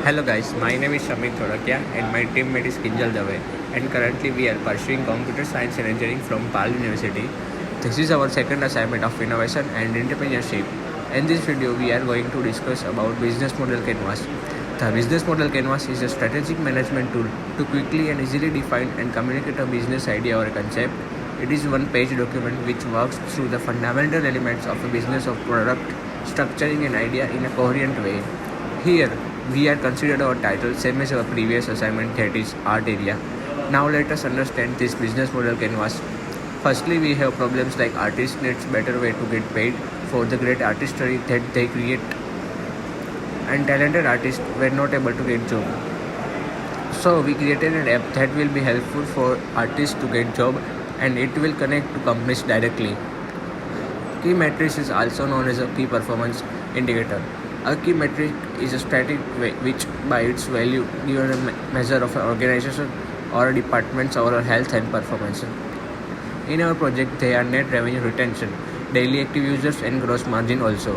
Hello guys, my name is Shamit Thorakia and my teammate is Kinjal Dave, and currently we are pursuing computer science and engineering from PAL University. This is our second assignment of innovation and entrepreneurship. In this video we are going to discuss about business model canvas. The business model canvas is a strategic management tool to quickly and easily define and communicate a business idea or a concept. It is one-page document which works through the fundamental elements of a business of product, structuring an idea in a coherent way. Here, we are considered our title same as our previous assignment, that is art area. Now let us understand this business model canvas. Firstly, we have problems like artists needs better way to get paid for the great artistry that they create, and talented artists were not able to get job. So we created an app that will be helpful for artists to get job, and it will connect to companies directly. Key metrics is also known as a key performance indicator. A key metric is a static which by its value gives a measure of an organization or a department's overall health and performance. In our project, they are net revenue retention, daily active users and gross margin also.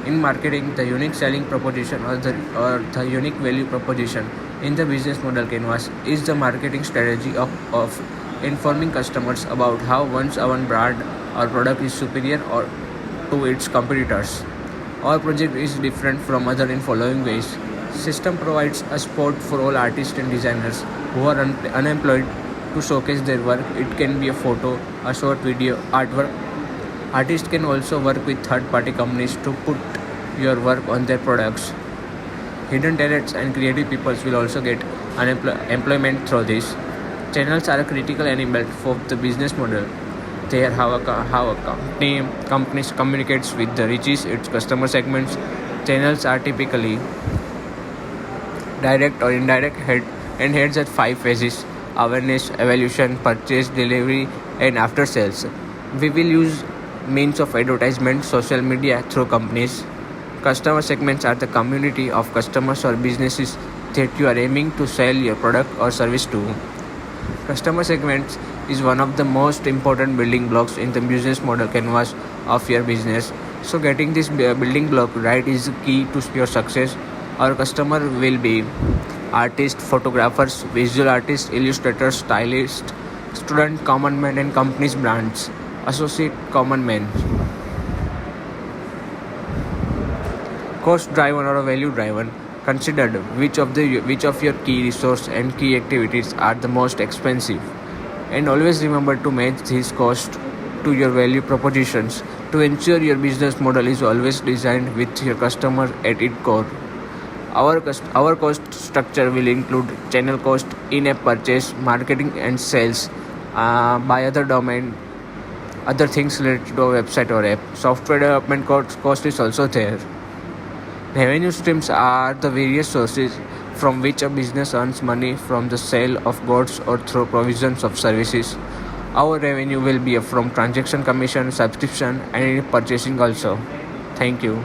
In marketing, the unique selling proposition or the unique value proposition in the business model canvas is the marketing strategy of informing customers about how one's own brand or product is superior or to its competitors. Our project is different from other in following ways. System provides a spot for all artists and designers who are unemployed to showcase their work. It can be a photo, a short video, artwork. Artists can also work with third-party companies to put your work on their products. Hidden talents and creative people will also get employment through this. Channels are a critical element for the business model. They are how a company communicates with the reaches its customer segments. Channels are typically direct or indirect heads at 5 phases: awareness, evaluation, purchase, delivery, and after sales. We will use means of advertisement, social media through companies. Customer segments are the community of customers or businesses that you are aiming to sell your product or service to. Customer segments is one of the most important building blocks in the business model canvas of your business. So getting this building block right is key to your success. Our customer will be artists, photographers, visual artists, illustrators, stylists, student, common man, and companies brands. Associate, common man. Cost driven or value driven. Considered which of your key resource and key activities are the most expensive, and always remember to match these costs to your value propositions to ensure your business model is always designed with your customer at its core. Our cost structure will include channel cost, in-app purchase, marketing and sales, by other domain, other things related to a website or app. Software development cost is also there. Revenue streams are the various sources from which a business earns money from the sale of goods or through provisions of services. Our revenue will be from transaction commission, subscription, and purchasing also. Thank you.